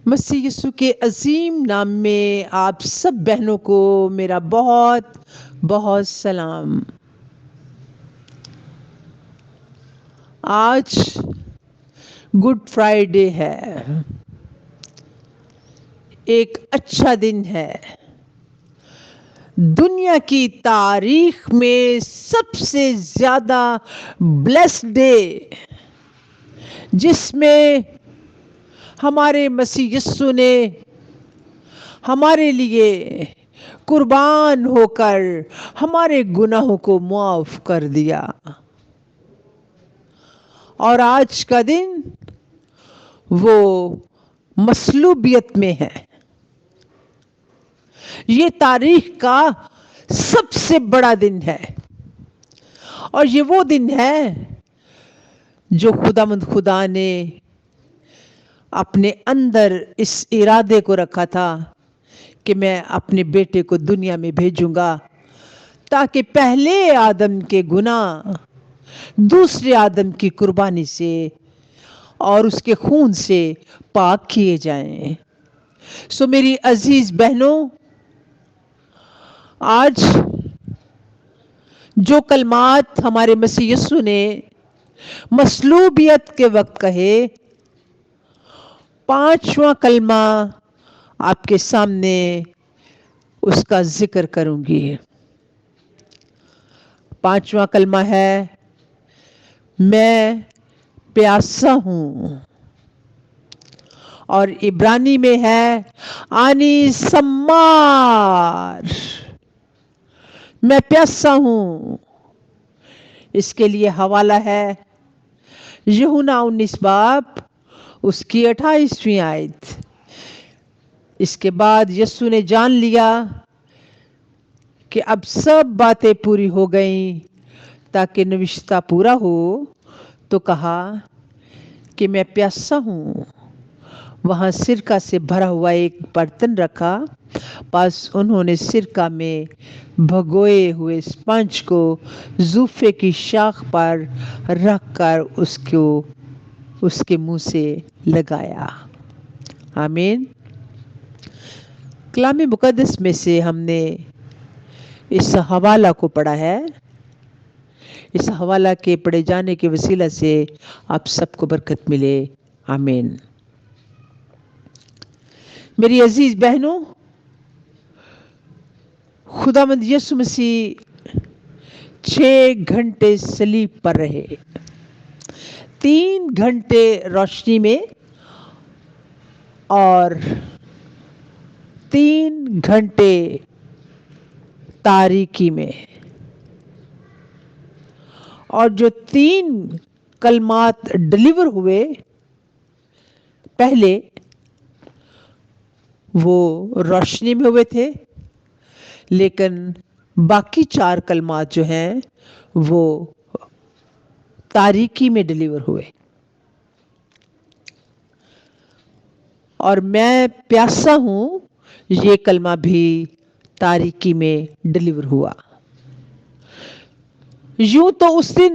مسیح یسوع کے عظیم نام میں آپ سب بہنوں کو میرا بہت بہت سلام۔ آج گڈ فرائیڈے ہے، ایک اچھا دن ہے۔ دنیا کی تاریخ میں سب سے زیادہ بلیسڈ ڈے، جس میں ہمارے مسیح یسوع نے ہمارے لیے قربان ہو کر ہمارے گناہوں کو معاف کر دیا۔ اور آج کا دن وہ مصلوبیت میں ہے۔ یہ تاریخ کا سب سے بڑا دن ہے، اور یہ وہ دن ہے جو خدا نے اپنے اندر اس ارادے کو رکھا تھا کہ میں اپنے بیٹے کو دنیا میں بھیجوں گا تاکہ پہلے آدم کے گناہ دوسرے آدم کی قربانی سے اور اس کے خون سے پاک کیے جائیں۔ سو میری عزیز بہنوں، آج جو کلمات ہمارے مسیح یسوع نے مصلوبیت کے وقت کہے، پانچواں کلمہ آپ کے سامنے اس کا ذکر کروں گی۔ پانچواں کلمہ ہے، میں پیاسا ہوں، اور عبرانی میں ہے آنی سمار، میں پیاسا ہوں۔ اس کے لیے حوالہ ہے یوحنا 19 باب اس کی 28ویں آیت۔ اس کے بعد یسوع نے جان لیا کہ اب سب باتیں پوری ہو گئیں تاکہ نوشتہ پورا ہو، تو کہا کہ میں پیاسا ہوں۔ وہاں سرکہ سے بھرا ہوا ایک برتن رکھا، بس انہوں نے سرکہ میں بھگوئے ہوئے اسپنج کو زوفے کی شاخ پر رکھ کر اس کے منہ سے لگایا۔ آمین۔ کلام مقدس میں سے ہم نے اس حوالہ کو پڑھا ہے۔ اس حوالہ کے پڑھے جانے کے وسیلہ سے آپ سب کو برکت ملے۔ آمین۔ میری عزیز بہنوں، خداوند یسوع مسیح 6 گھنٹے صلیب پر رہے، 3 گھنٹے روشنی میں اور 3 گھنٹے تاریکی میں، اور جو 3 کلمات ڈلیور ہوئے پہلے، وہ روشنی میں ہوئے تھے، لیکن باقی 4 کلمات جو ہیں وہ تاریکی میں ڈلیور ہوئے۔ اور میں پیاسا ہوں، یہ کلمہ بھی تاریکی میں ڈلیور ہوا۔ یوں تو اس دن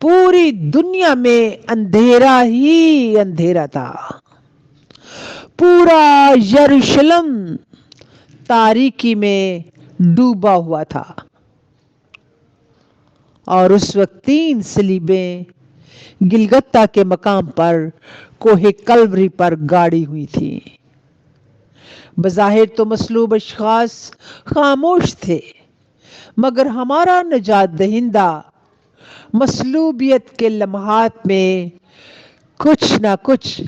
پوری دنیا میں اندھیرا ہی اندھیرا تھا، پورا یروشلم تاریکی میں ڈوبا ہوا تھا، اور اس وقت 3 صلیبیں گلگتہ کے مقام پر کوہ کلوری پر گاڑی ہوئی تھی۔ بظاہر تو مصلوب اشخاص خاموش تھے، مگر ہمارا نجات دہندہ مصلوبیت کے لمحات میں کچھ نہ کچھ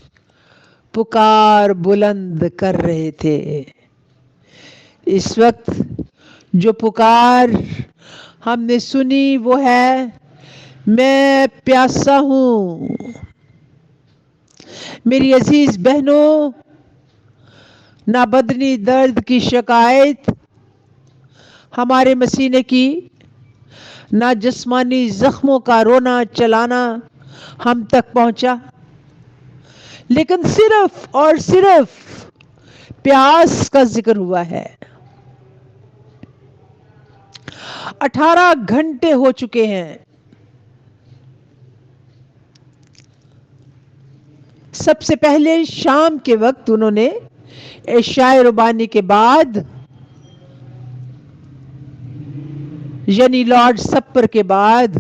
پکار بلند کر رہے تھے۔ اس وقت جو پکار ہم نے سنی وہ ہے، میں پیاسا ہوں۔ میری عزیز بہنوں، نہ بدنی درد کی شکایت ہمارے مسیح نے کی، نہ جسمانی زخموں کا رونا چلانا ہم تک پہنچا، لیکن صرف اور صرف پیاس کا ذکر ہوا ہے۔ 18 گھنٹے ہو چکے ہیں، سب سے پہلے شام کے وقت انہوں نے عشاء ربانی کے بعد یعنی لارڈ سپر کے بعد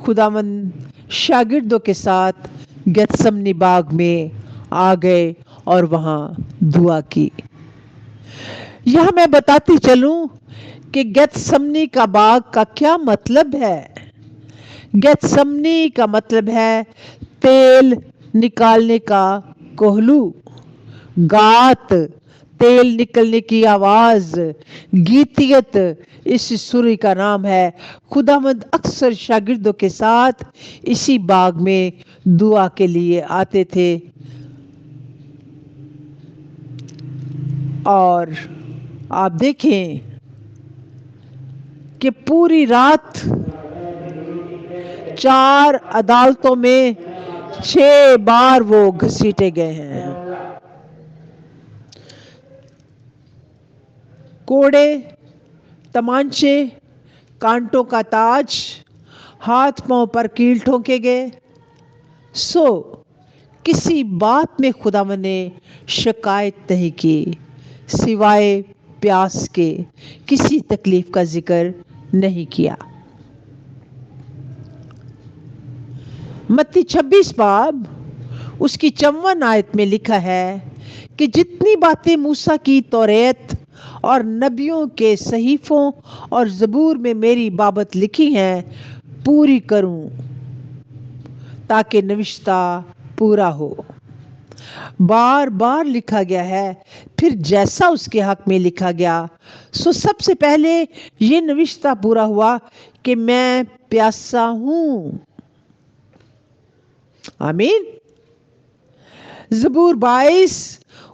خداوند شاگردوں کے ساتھ گیتسمنی باغ میں آ گئے اور وہاں دعا کی. یہاں میں بتاتی چلوں کہ گیتسمنی کا باغ کا کیا مطلب ہے. گیتسمنی کا مطلب ہے تیل نکالنے کا کوہلو، گات تیل نکلنے کی آواز، گیتیت اس سوری کا نام ہے. خداوند اکثر شاگردوں کے ساتھ اسی باغ میں دعا کے لیے آتے تھے اور آپ دیکھیں کہ پوری رات 4 عدالتوں میں 6 بار وہ گھسیٹے گئے ہیں. کوڑے، تمانچے، کانٹوں کا تاج، ہاتھ پاؤں پر کیل ٹھونکے گئے. کسی بات میں خداوند نے شکایت نہیں کی سوائے پیاس کے، کسی تکلیف کا ذکر نہیں کیا. متی 26 باب اس کی 54 آیت میں لکھا ہے کہ جتنی باتیں موسیٰ کی توریت اور نبیوں کے صحیفوں اور زبور میں میری بابت لکھی ہیں پوری کروں تاکہ نوشتہ پورا ہو. بار بار لکھا گیا ہے، پھر جیسا اس کے حق میں لکھا گیا. سب سے پہلے یہ نوشتہ پورا ہوا کہ میں پیاسا ہوں. آمین. زبور 22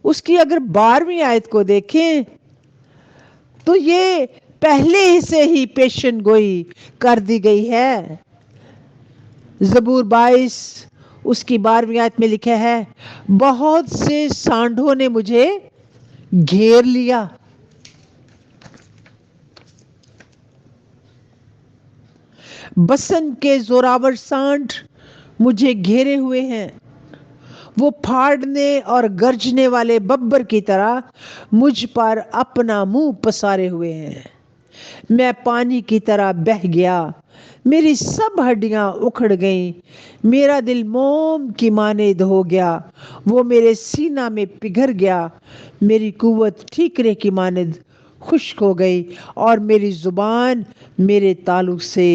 اس کی اگر 12ویں آیت کو دیکھیں تو یہ پہلے ہی سے ہی پیشن گوئی کر دی گئی ہے. زبور 22 اس کی 12ویں آیت میں لکھا ہے، بہت سے سانڈوں نے مجھے گھیر لیا. بسن کے زوراور سانڈ مجھے گھیرے ہوئے ہیں، وہ پھاڑنے اور گرجنے والے ببر کی طرح مجھ پر اپنا منہ پسارے ہوئے ہیں. میں پانی کی طرح بہہ گیا، میری سب ہڈیاں اکھڑ گئیں. میرا دل موم کی مانند ہو گیا، وہ میرے سینہ میں پگھل گیا. میری قوت ٹھیکرے کی مانند خشک ہو گئی اور میری زبان میرے تعلق سے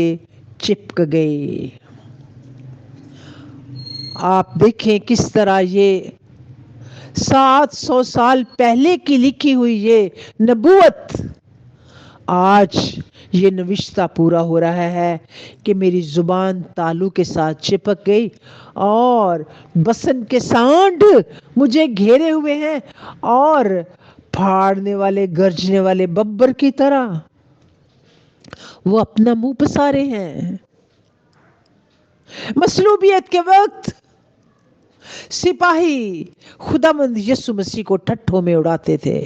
چپک گئی. آپ دیکھیں کس طرح یہ 700 سال پہلے کی لکھی ہوئی یہ نبوت آج یہ نوشتہ پورا ہو رہا ہے کہ میری زبان تالو کے ساتھ چپک گئی اور بسن کے سانڈ مجھے گھیرے ہوئے ہیں اور پھاڑنے والے گرجنے والے ببر کی طرح وہ اپنا منہ پسارے ہیں. مصلوبیت کے وقت سپاہی خداوند یسوع مسیح کو ٹھٹھوں میں اڑاتے تھے.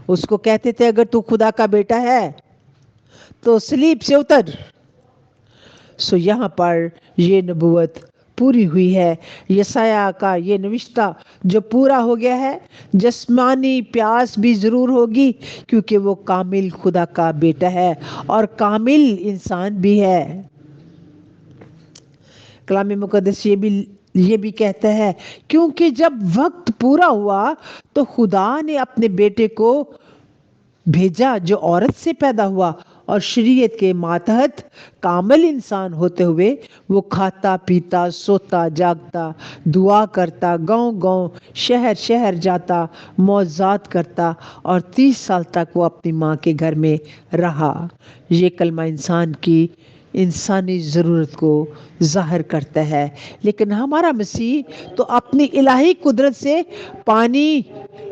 اس کو کہتے تھے اگر تو خدا کا بیٹا ہے تو صلیب سے اتر. یہاں پر یہ نبوت پوری ہوئی ہے. یسایہ کا یہ نوشتہ جو پورا ہو گیا ہے، جسمانی پیاس بھی ضرور ہوگی کیونکہ وہ کامل خدا کا بیٹا ہے اور کامل انسان بھی ہے. کلام مقدس یہ بھی کہتا ہے کیونکہ جب وقت پورا ہوا تو خدا نے اپنے بیٹے کو بھیجا جو عورت سے پیدا ہوا اور شریعت کے ماتحت کامل انسان ہوتے ہوئے وہ کھاتا پیتا سوتا جاگتا دعا کرتا گاؤں گاؤں شہر شہر جاتا معجزات کرتا اور 30 سال تک وہ اپنی ماں کے گھر میں رہا. یہ کلمہ انسان کی انسانی ضرورت کو ظاہر کرتا ہے. لیکن ہمارا مسیح تو اپنی الہی قدرت سے پانی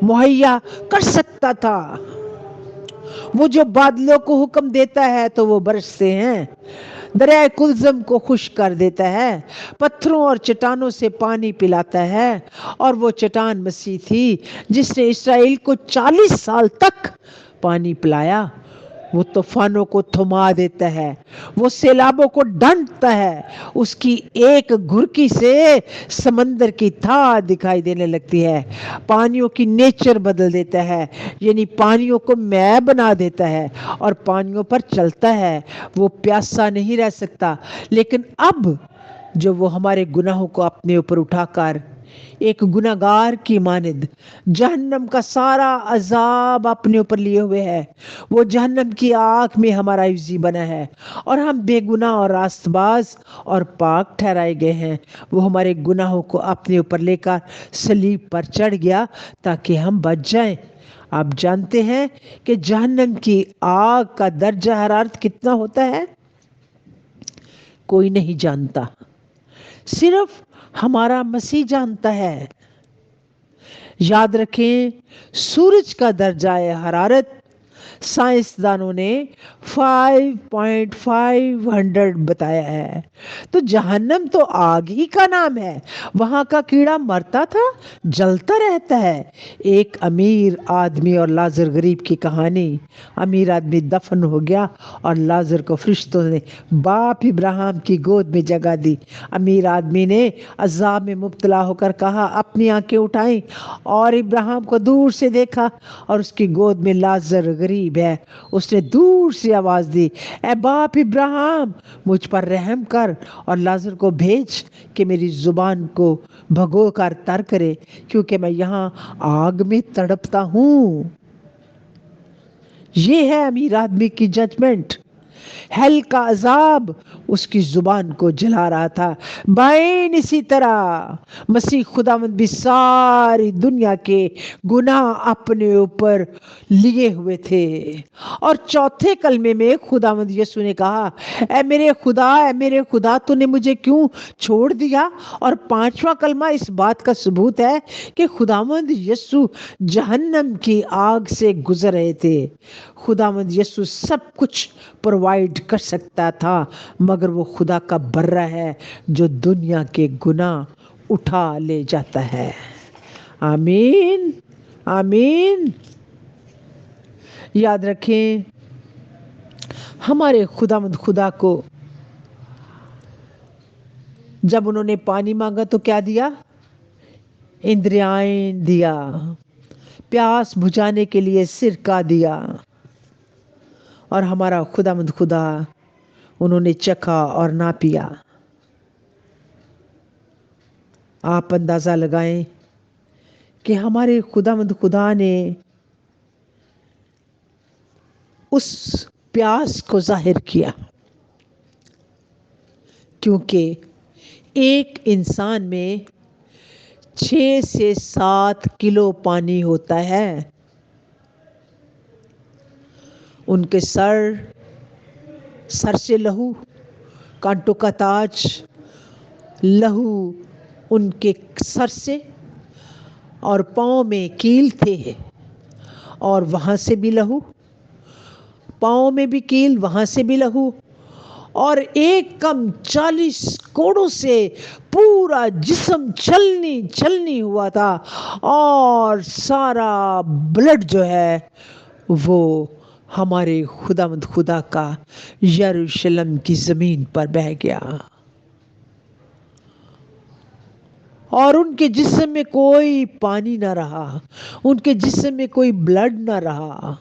مہیا کر سکتا تھا. وہ جو بادلوں کو حکم دیتا ہے تو وہ برستے ہیں، دریائے کلزم کو خشک کر دیتا ہے، پتھروں اور چٹانوں سے پانی پلاتا ہے. اور وہ چٹان مسیح تھی جس نے اسرائیل کو 40 سال تک پانی پلایا. وہ طوفانوں کو تھما دیتا ہے، وہ سیلابوں کو ڈانٹتا ہے، اس کی ایک گھرکی سے سمندر کی تھا دکھائی دینے لگتی ہے، پانیوں کی نیچر بدل دیتا ہے، یعنی پانیوں کو میں بنا دیتا ہے اور پانیوں پر چلتا ہے، وہ پیاسا نہیں رہ سکتا۔ لیکن اب جو وہ ہمارے گناہوں کو اپنے اوپر اٹھا کر ایک گناہگار کی مانند جہنم کا سارا عذاب اپنے اوپر لیے ہوئے ہے، وہ جہنم کی آگ میں ہمارا عوضی بنا ہے اور ہم بے گناہ اور راست باز اور پاک ٹھہرائے گئے ہیں۔ وہ ہمارے گناہوں کو اپنے اوپر لے کر صلیب پر چڑھ گیا تاکہ ہم بچ جائیں۔ آپ جانتے ہیں کہ جہنم کی آگ کا درجہ حرارت کتنا ہوتا ہے؟ کوئی نہیں جانتا، صرف ہمارا مسیح جانتا ہے۔ یاد رکھیں، سورج کا درجہ حرارت سائنسدانوں نے 5.500 بتایا ہے، تو جہنم تو آگ ہی کا نام ہے۔ وہاں کا کیڑا مرتا تھا، جلتا رہتا ہے۔ ایک امیر آدمی اور لازر غریب کی کہانی۔ امیر آدمی دفن ہو گیا اور لازر کو فرشتوں نے باپ ابراہیم کی گود میں جگہ دی۔ امیر آدمی نے عذاب میں مبتلا ہو کر کہا، اپنی آنکھیں اٹھائیں اور ابراہیم کو دور سے دیکھا اور اس کی گود میں لازر غریب ہے۔ اس نے دور سے آواز دی، اے باپ ابراہیم، مجھ پر رحم کر اور لازر کو بھیج کہ میری زبان کو بھگو کر تر کرے، کیونکہ میں یہاں آگ میں تڑپتا ہوں۔ یہ ہے امیر آدمی کی ججمنٹ۔ ہیل کا عذاب اس کی زبان کو جلا رہا تھا۔ بائن اسی طرح مسیح خداوند بھی ساری دنیا کے گناہ اپنے اوپر لیے ہوئے تھے، اور چوتھے کلمے میں خداوند یسوع نے کہا، اے میرے خدا تو نے مجھے کیوں چھوڑ دیا؟ اور پانچواں کلمہ اس بات کا ثبوت ہے کہ خداوند یسوع جہنم کی آگ سے گزر رہے تھے۔ خداوند یسوع سب کچھ پرووائڈ کر سکتا تھا، مگر وہ خدا کا برہ ہے جو دنیا کے گناہ اٹھا لے جاتا ہے۔ آمین، آمین۔ یاد رکھیں، ہمارے خداوند خدا کو جب انہوں نے پانی مانگا تو کیا دیا؟ اندریائن دیا، پیاس بجھانے کے لیے سرکہ دیا، اور ہمارا خداوند خدا انہوں نے چکھا اور نہ پیا۔ آپ اندازہ لگائیں کہ ہمارے خداوند خدا نے اس پیاس کو ظاہر کیا، کیونکہ ایک انسان میں 6 سے 7 کلو پانی ہوتا ہے۔ ان کے سر سے لہو، کانٹوں کا تاج، لہو ان کے سر سے، اور پاؤں میں کیل تھے اور وہاں سے بھی لہو، پاؤں میں بھی کیل، وہاں سے بھی لہو، اور ایک کم 40 کوڑوں سے پورا جسم چھلنی ہوا تھا، اور سارا بلڈ جو ہے وہ ہمارے خداوند خدا کا یروشلم کی زمین پر بہہ گیا، اور ان کے جسم میں کوئی پانی نہ رہا، ان کے جسم میں کوئی بلڈ نہ رہا،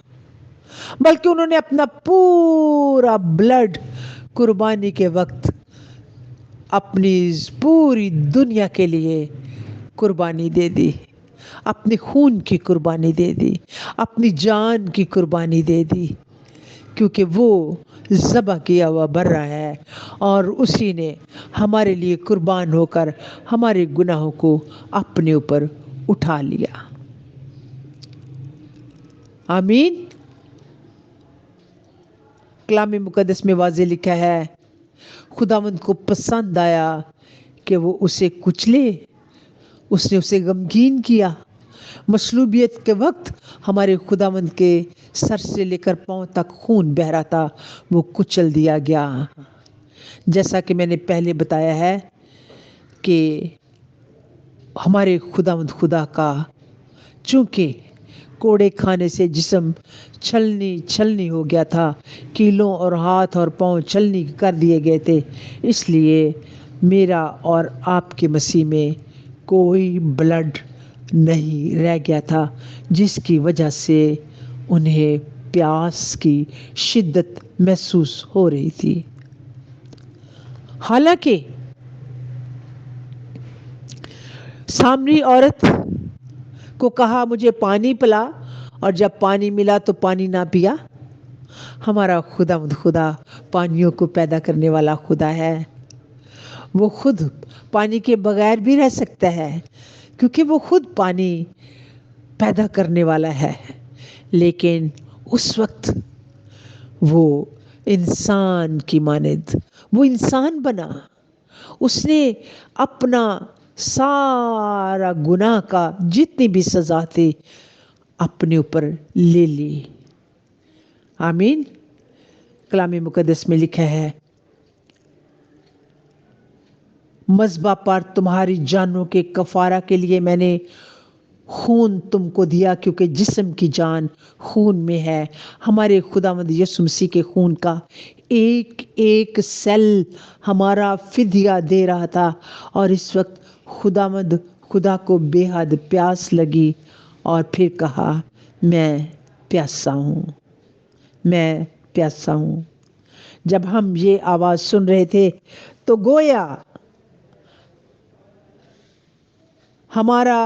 بلکہ انہوں نے اپنا پورا بلڈ قربانی کے وقت اپنی پوری دنیا کے لیے قربانی دے دی، اپنے خون کی قربانی دے دی، اپنی جان کی قربانی دے دی، کیونکہ وہ ذبح کیا ہوا برہ ہے، اور اسی نے ہمارے لیے قربان ہو کر ہمارے گناہوں کو اپنے اوپر اٹھا لیا۔ آمین۔ کلام مقدس میں واضح لکھا ہے، خداوند کو پسند آیا کہ وہ اسے کچلے، اس نے اسے غمگین کیا۔ مصلوبیت کے وقت ہمارے خداوند کے سر سے لے کر پاؤں تک خون بہہ رہا تھا، وہ کچل دیا گیا۔ جیسا کہ میں نے پہلے بتایا ہے کہ ہمارے خداوند خدا کا چونکہ کوڑے کھانے سے جسم چھلنی چھلنی ہو گیا تھا، کیلوں اور ہاتھ اور پاؤں چھلنی کر دیے گئے تھے۔ اس لیے میرا اور آپ کے مسیح میں کوئی بلڈ نہیں رہ گیا تھا، جس کی وجہ سے انہیں پیاس کی شدت محسوس ہو رہی تھی۔ حالانکہ سامری عورت کو کہا مجھے پانی پلا، اور جب پانی ملا تو پانی نہ پیا۔ ہمارا خدا پانیوں کو پیدا کرنے والا خدا ہے۔ وہ خود پانی کے بغیر بھی رہ سکتا ہے، کیونکہ وہ خود پانی پیدا کرنے والا ہے، لیکن اس وقت وہ انسان کی مانند وہ انسان بنا۔ اس نے اپنا سارا گناہ کا جتنی بھی سزا تھی اپنے اوپر لے لی۔ آمین۔ کلام مقدس میں لکھا ہے، مذبح پر تمہاری جانوں کے کفارہ کے لیے میں نے خون تم کو دیا، کیونکہ جسم کی جان خون میں ہے۔ ہمارے خداوند یسوع مسیح کے خون کا ایک ایک سیل ہمارا فدیہ دے رہا تھا، اور اس وقت خدا کو بے حد پیاس لگی، اور پھر کہا میں پیاسا ہوں، میں پیاسا ہوں۔ جب ہم یہ آواز سن رہے تھے تو گویا ہمارا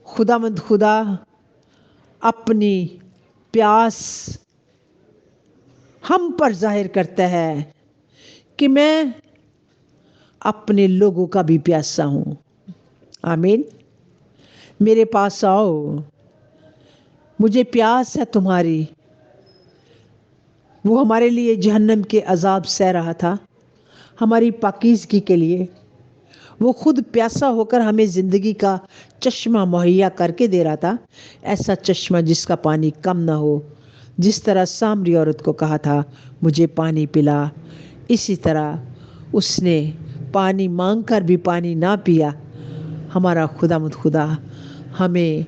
خدا اپنی پیاس ہم پر ظاہر کرتا ہے کہ میں اپنے لوگوں کا بھی پیاسا ہوں۔ آمین۔ میرے پاس آؤ، مجھے پیاس ہے تمہاری۔ وہ ہمارے لیے جہنم کے عذاب سہ رہا تھا، ہماری پاکیزگی کے لیے۔ وہ خود پیاسا ہو کر ہمیں زندگی کا چشمہ مہیا کر کے دے رہا تھا، ایسا چشمہ جس کا پانی کم نہ ہو۔ جس طرح سامری عورت کو کہا تھا مجھے پانی پلا، اسی طرح اس نے پانی مانگ کر بھی پانی نہ پیا۔ ہمارا خدا ہمیں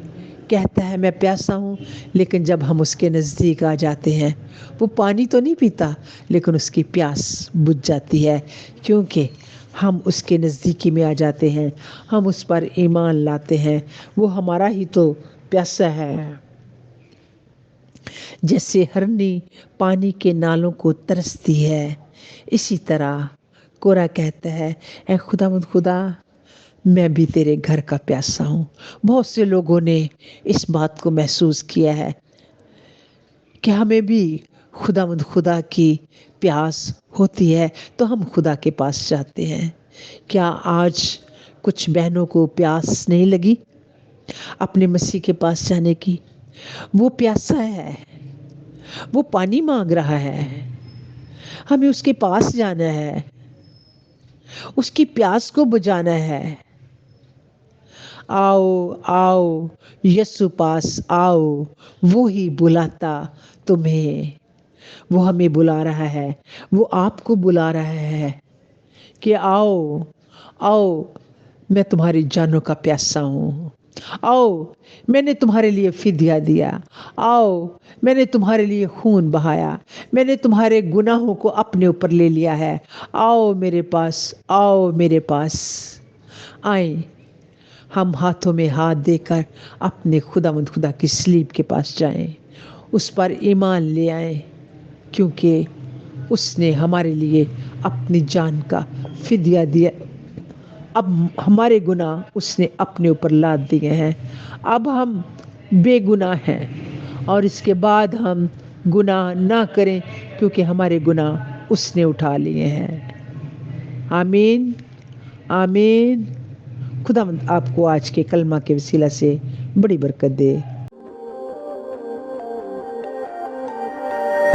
کہتا ہے میں پیاسا ہوں، لیکن جب ہم اس کے نزدیک آ جاتے ہیں وہ پانی تو نہیں پیتا، لیکن اس کی پیاس بجھ جاتی ہے، کیونکہ ہم اس کے نزدیکی میں آ جاتے ہیں، ہم اس پر ایمان لاتے ہیں۔ وہ ہمارا ہی تو پیاسا ہے۔ جیسے ہرنی پانی کے نالوں کو ترستی ہے، اسی طرح کورا کہتا ہے اے خدا میں بھی تیرے گھر کا پیاسا ہوں۔ بہت سے لوگوں نے اس بات کو محسوس کیا ہے کہ ہمیں بھی خدا کی پیاس ہوتی ہے تو ہم خدا کے پاس جاتے ہیں۔ کیا آج کچھ بہنوں کو پیاس نہیں لگی اپنے مسیح کے پاس جانے کی؟ وہ پیاسا ہے، وہ پانی مانگ رہا ہے، ہمیں اس کے پاس جانا ہے، اس کی پیاس کو بجھانا ہے۔ آؤ آؤ یسوع پاس آؤ، وہی بلاتا تمہیں، وہ ہمیں بلا رہا ہے، وہ آپ کو بلا رہا ہے کہ آؤ آؤ میں تمہاری جانوں کا پیاسا ہوں، آؤ میں نے تمہارے لیے فدیہ دیا، آؤ میں نے تمہارے لیے خون بہایا، میں نے تمہارے گناہوں کو اپنے اوپر لے لیا ہے، آؤ میرے پاس، آؤ میرے پاس۔ آئیں ہم ہاتھوں میں ہاتھ دے کر اپنے خدا کی صلیب کے پاس جائیں، اس پر ایمان لے آئیں، کیونکہ اس نے ہمارے لیے اپنی جان کا فدیہ دیا۔ اب ہمارے گناہ اس نے اپنے اوپر لاد دیے ہیں، اب ہم بے گناہ ہیں، اور اس کے بعد ہم گناہ نہ کریں، کیونکہ ہمارے گناہ اس نے اٹھا لیے ہیں۔ آمین آمین۔ خداوند آپ کو آج کے کلمہ کے وسیلہ سے بڑی برکت دے۔